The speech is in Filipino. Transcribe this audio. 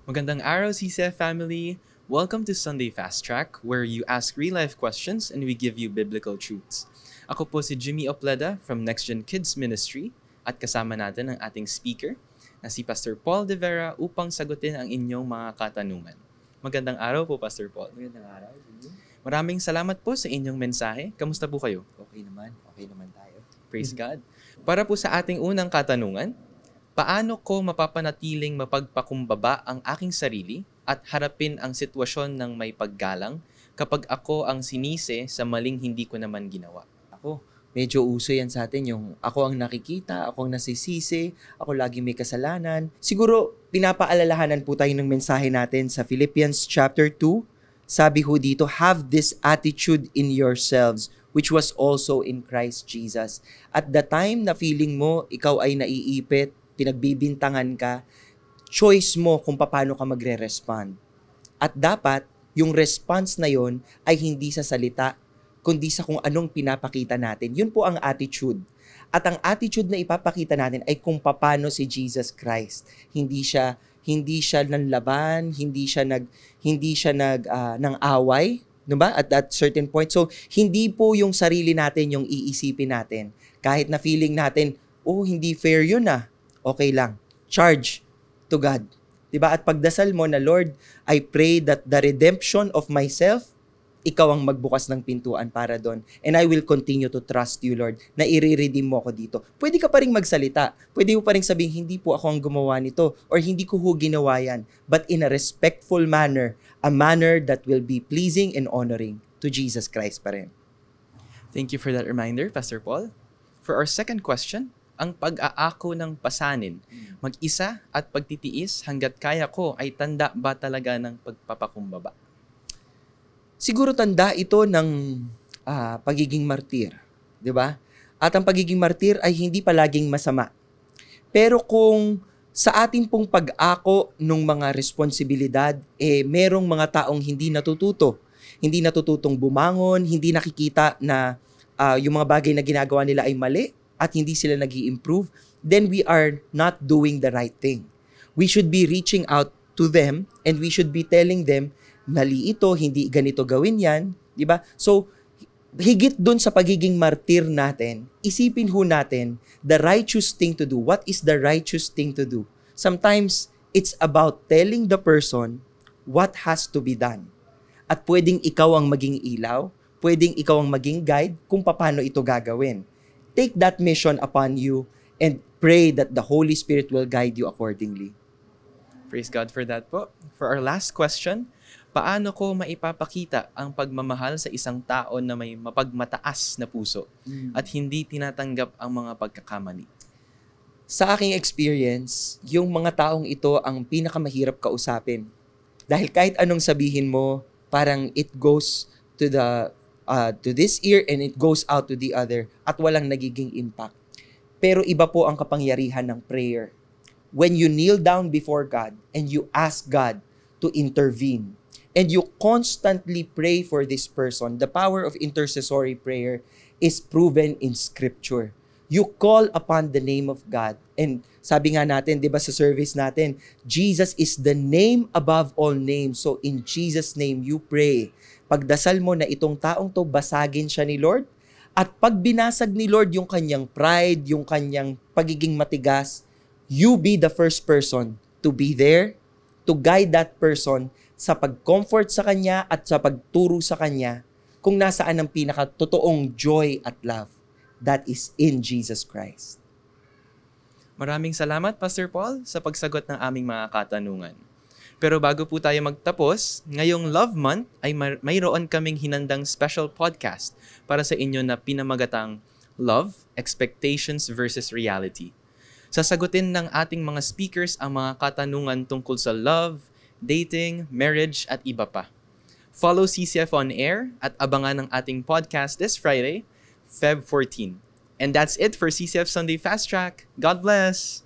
Magandang araw, CCF family! Welcome to Sunday Fast Track, where you ask real-life questions and we give you biblical truths. Ako po si Jimmy Opleda from Next Gen Kids Ministry at kasama natin ang ating speaker na si Pastor Paul De Vera upang sagutin ang inyong mga katanungan. Magandang araw po, Pastor Paul. Magandang araw, Jimmy. Maraming salamat po sa inyong mensahe. Kamusta po kayo? Okay naman tayo. Praise God. Para po sa ating unang katanungan, paano ko mapapanatiling mapagpakumbaba ang aking sarili at harapin ang sitwasyon ng may paggalang kapag ako ang sinisi sa maling hindi ko naman ginawa? Ako, medyo uso yan sa atin yung ako ang nakikita, ako ang nasisisi, ako lagi may kasalanan. Siguro, pinapaalalahanan po tayo ng mensahe natin sa Philippians chapter 2. Sabi ho dito, have this attitude in yourselves, which was also in Christ Jesus. At the time na feeling mo, ikaw ay naiipit, pinagbibintangan ka, choice mo kung paano ka magre-respond. At dapat, yung response na yon ay hindi sa salita, kundi sa kung anong pinapakita natin. Yun po ang attitude. At ang attitude na ipapakita natin ay kung paano si Jesus Christ. Hindi siya nanlaban, hindi siya ng away, no ba? At that certain point. So, hindi po yung sarili natin yung iisipin natin. Kahit na feeling natin, oh, hindi fair yun ah. Okay lang. Charge to God. Diba? At pagdasal mo na, Lord, I pray that the redemption of myself, ikaw ang magbukas ng pintuan para doon. And I will continue to trust you, Lord, na i-redeem mo ako dito. Pwede ka pa rin magsalita. Pwede mo pa rin sabihin, hindi po ako ang gumawa nito or hindi ko ginawa yan. But in a respectful manner, a manner that will be pleasing and honoring to Jesus Christ pa rin. Thank you for that reminder, Pastor Paul. For our second question, ang pag-aako ng pasanin, mag-isa at pagtitiis hanggat kaya ko ay tanda ba talaga ng pagpapakumbaba? Siguro tanda ito ng pagiging martir, 'di ba? At ang pagiging martir ay hindi palaging masama. Pero kung sa atin pong pag-ako ng mga responsibilidad, merong mga taong hindi natututong bumangon, hindi nakikita na yung mga bagay na ginagawa nila ay mali, at hindi sila nag-i-improve, then we are not doing the right thing. We should be reaching out to them and we should be telling them, mali ito, hindi ganito gawin yan, di ba? So, higit dun sa pagiging martir natin, isipin ho natin the righteous thing to do. What is the righteous thing to do? Sometimes, it's about telling the person what has to be done. At pwedeng ikaw ang maging ilaw, pwedeng ikaw ang maging guide kung paano ito gagawin. Take that mission upon you and pray that the Holy Spirit will guide you accordingly. Praise God for that po. For our last question, paano ko maipapakita ang pagmamahal sa isang tao na may mapagmataas na puso at hindi tinatanggap ang mga pagkakamali? Sa aking experience, yung mga taong ito ang pinakamahirap kausapin. Dahil kahit anong sabihin mo, parang it goes to this ear and it goes out to the other at walang nagiging impact. Pero iba po ang kapangyarihan ng prayer. When you kneel down before God and you ask God to intervene and you constantly pray for this person, the power of intercessory prayer is proven in Scripture. You call upon the name of God. And sabi nga natin, di ba sa service natin, Jesus is the name above all names. So in Jesus' name, you pray. Pagdasal mo na itong taong to, basagin siya ni Lord. At pag binasag ni Lord yung kanyang pride, yung kanyang pagiging matigas, you be the first person to be there, to guide that person sa pag-comfort sa kanya at sa pagturo sa kanya kung nasaan ang pinaka-totoong joy at love. That is in Jesus Christ. Maraming salamat, Pastor Paul, sa pagsagot ng aming mga katanungan. Pero bago po tayo magtapos, ngayong Love Month ay mayroon kaming hinandang special podcast para sa inyo na pinamagatang Love, Expectations versus Reality. Sasagutin ng ating mga speakers ang mga katanungan tungkol sa love, dating, marriage at iba pa. Follow CCF on air at abangan ng ating podcast this Friday, Feb 14. And that's it for CCF Sunday Fast Track. God bless!